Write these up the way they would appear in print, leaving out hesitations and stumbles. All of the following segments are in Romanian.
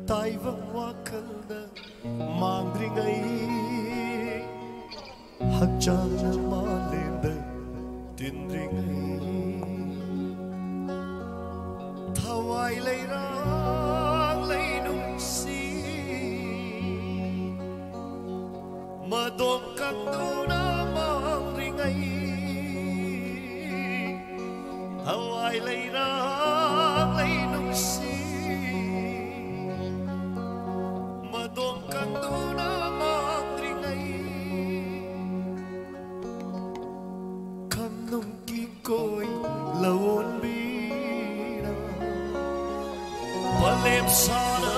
tai vang wakalda mangringai hakchana malenda tinringai thawai leirang leinung si madom katuna mangringai thawai leirang leinung si madom katuna mangringai kanung kikoy lawon bina palem sana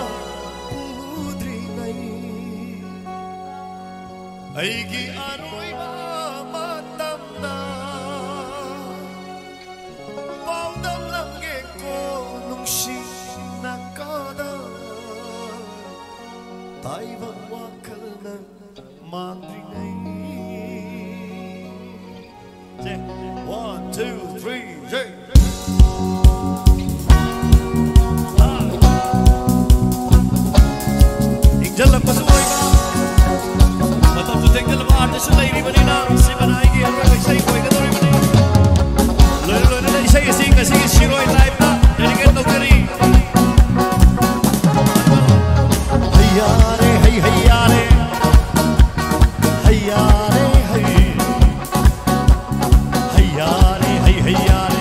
pudringai aigi aroi matamna paudam langge ko nungsi nakada tai vang wakalna mangringai. 1, 2, 3, 4. Dalam pasuai ba, atau tu tinggal dalam artis selairi mana si mana lagi orang saya kau ingat orang mana, lalu nanti saya sing siroi live na, jadi kita kari. Hayare, hayare, hayare, hayare, hayare, hayare.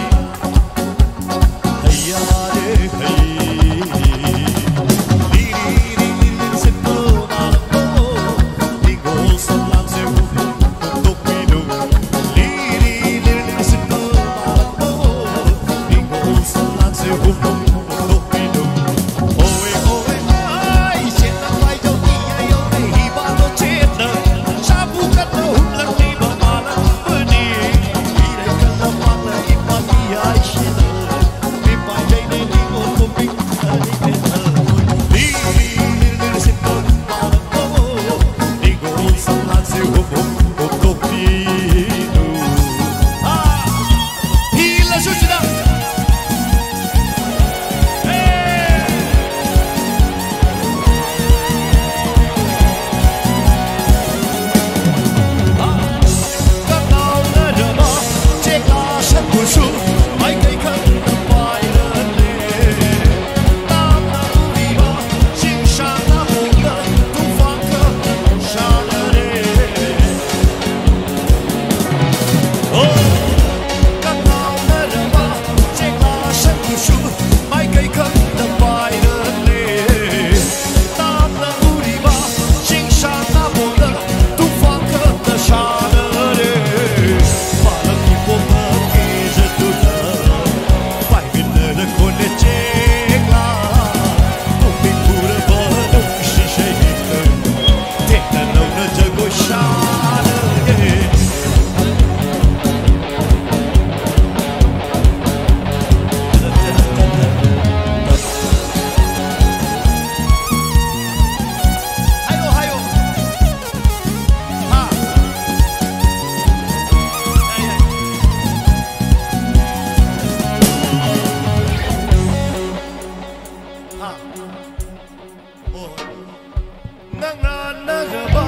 Nang na na ba